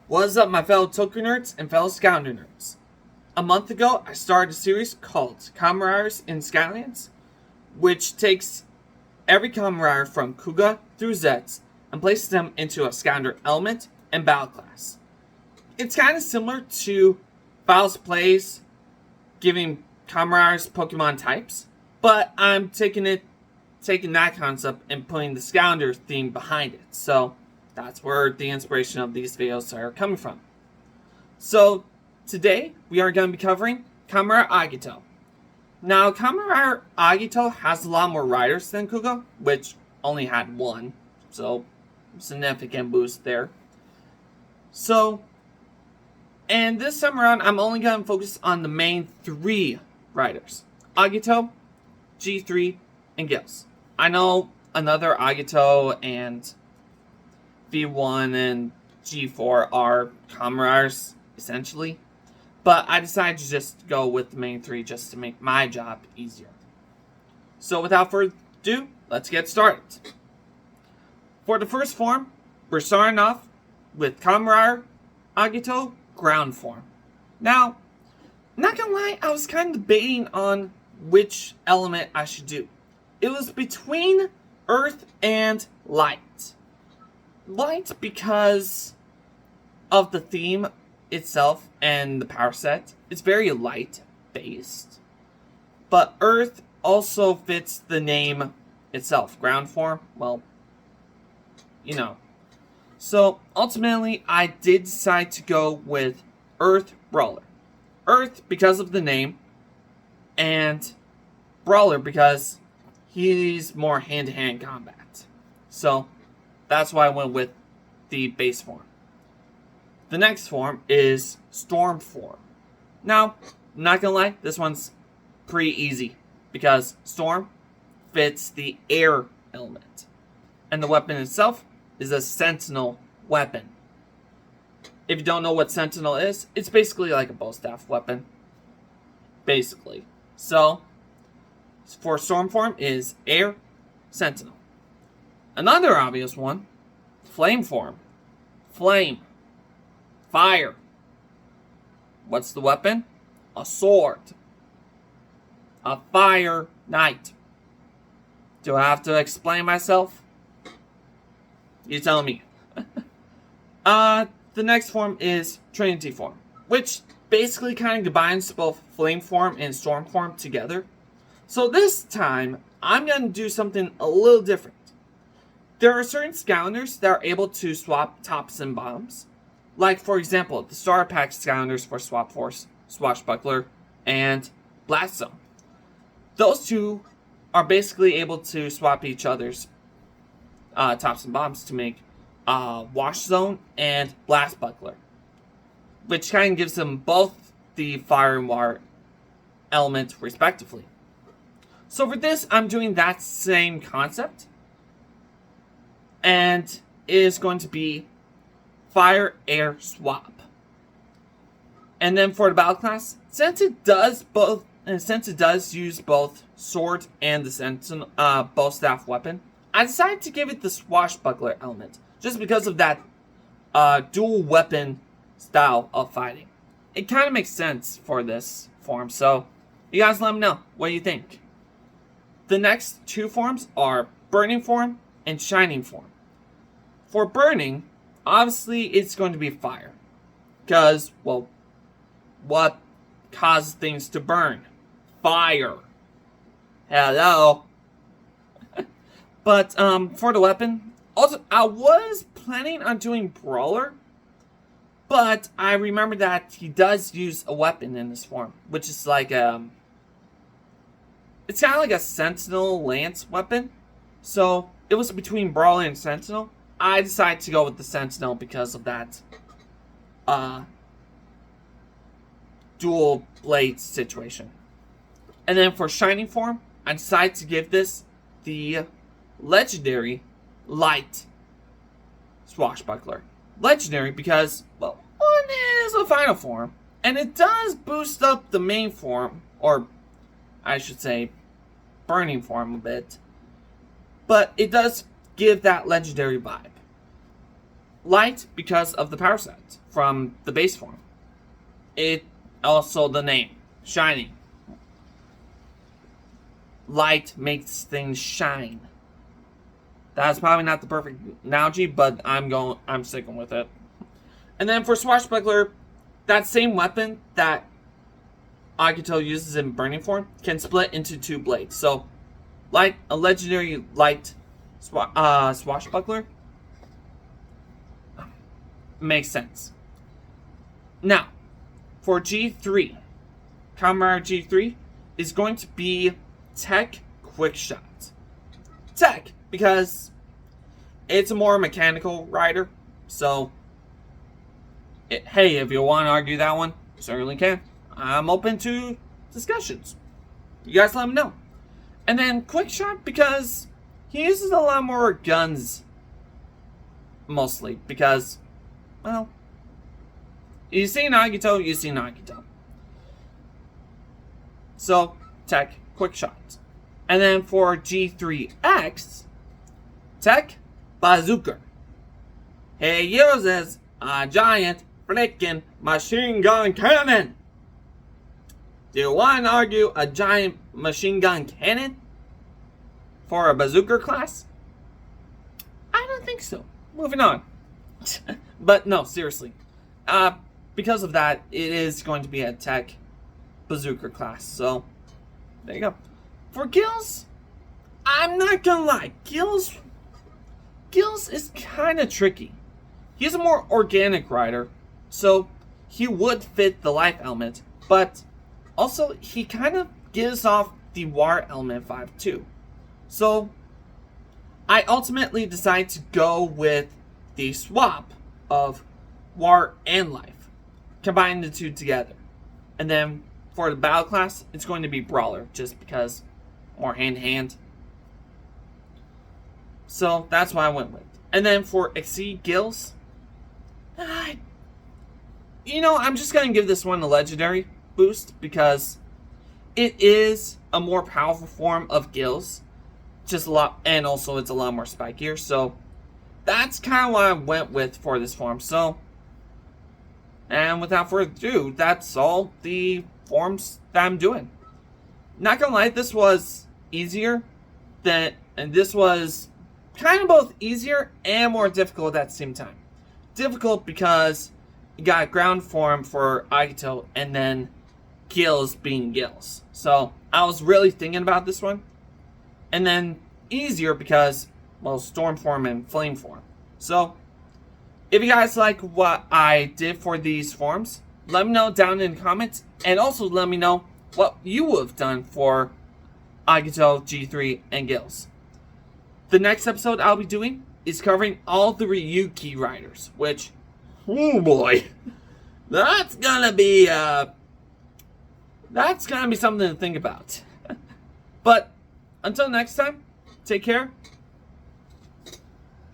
What is up, my fellow Tokyo nerds and fellow Skylander nerds? A month ago, I started a series called Kamen Riders in Skylanders, which takes every Kamen Rider from Kuga through Zets and places them into a Skylander element and battle class. It's kind of similar to Files Plays giving Kamen Riders Pokemon types, but I'm taking that concept and putting the Skylander theme behind it. So that's where the inspiration of these videos are coming from. So today we are going to be covering Kamen Rider Agito. Now, Kamen Rider Agito has a lot more riders than Kuga, which only had one, so significant boost there. And this time around, I'm only going to focus on the main three riders: Agito, G3, and Gills. I know another Agito and V1 and G4 are Kamen Riders, essentially. But I decided to just go with the main three just to make my job easier. So without further ado, let's get started. For the first form, we're starting off with Kamen Rider Agito ground form. Now, not gonna lie, I was kind of debating on which element I should do. It was between Earth and Light. Light because of the theme itself and the power set. It's very light based. But Earth also fits the name itself. Ground form, well, you know. So ultimately I did decide to go with Earth Brawler. Earth because of the name, and Brawler because he's more hand-to-hand combat. So that's why I went with the base form. The next form is Storm form. Now, I'm not gonna lie, this one's pretty easy because Storm fits the air element. And the weapon itself is a Sentinel weapon. If you don't know what Sentinel is, it's basically like a bow staff weapon. Basically. So, for Storm form is Air Sentinel. Another obvious one, Flame form. Flame. Fire. What's the weapon? A sword. A fire knight. Do I have to explain myself? You tell me. The next form is Trinity form, which basically kind of combines both Flame form and Storm form together. So this time, I'm going to do something a little different. There are certain Skylanders that are able to swap tops and bottoms. Like, for example, the Star Pack Skylanders for Swap Force, Swashbuckler, and Blast Zone. Those two are basically able to swap each other's tops and bottoms to make Wash Zone and Blast Buckler, which kind of gives them both the fire and water element respectively. So for this, I'm doing that same concept, and it is going to be fire air swap. And then for the battle class, since it does use both sword and the Sentinel bow staff weapon, I decided to give it the Swashbuckler element, just because of that dual weapon style of fighting. It kind of makes sense for this form, so you guys let me know what you think. The next two forms are Burning form and Shining form. For Burning, obviously it's going to be fire, because, well, what causes things to burn? Fire. Hello. But for the weapon, also I was planning on doing Brawler, but I remember that he does use a weapon in this form, which is like it's kind of like a Sentinel Lance weapon. So it was between Brawler and Sentinel. I decided to go with the Sentinel because of that dual blade situation. And then for Shining form, I decided to give this the legendary Light Swashbuckler. Legendary because, well, one is a final form, and it does boost up the main form, or I should say Burning form a bit, but it does give that legendary vibe. Light because of the power set from the base form. It also the name, shining. Light makes things shine. That's probably not the perfect analogy, but I'm sticking with it. And then for Swashbuckler, that same weapon that Agito uses in burning form can split into 2 blades. So, like a legendary light Swashbuckler makes sense. Now, for G3, Kamen Rider G3 is going to be Tech Quick Shot. Tech, because it's a more mechanical rider. So, hey, if you want to argue that one, certainly can. I'm open to discussions. You guys let me know. And then Quick Shot because he uses a lot more guns. Mostly because, well, you see Agito, you see Agito. So, Tech Quick Shot. And then for G3X, Tech Bazooka. He uses a giant freaking machine gun cannon. Do you want to argue a giant machine gun cannon for a bazooka class? I don't think so. Moving on. But no, seriously. Because of that, it is going to be a Tech bazooka class. So, there you go. For Gills, I'm not gonna lie. Gills is kind of tricky. He's a more organic rider, so he would fit the life element, but also he kind of gives off the water element vibe too. So I ultimately decided to go with the swap of water and life, combine the two together. And then for the battle class, it's going to be Brawler, just because more hand-to-hand. So that's what I went with. And then for Exceed Gills, I'm just going to give this one a legendary boost because it is a more powerful form of Gills. Just a lot, and also it's a lot more spikier. So that's kind of what I went with for this form. So, and without further ado, that's all the forms that I'm doing. Not gonna lie, this was easier and this was kind of both easier and more difficult at the same time. Difficult because you got ground form for Agito and then Gills being Gills. So I was really thinking about this one. And then easier because, well, storm form and flame form. So if you guys like what I did for these forms, let me know down in the comments. And also let me know what you would have done for Agito, G3, and Gills. The next episode I'll be doing is covering all the Ryuki riders, which, oh boy, that's gonna be something to think about. But until next time, take care,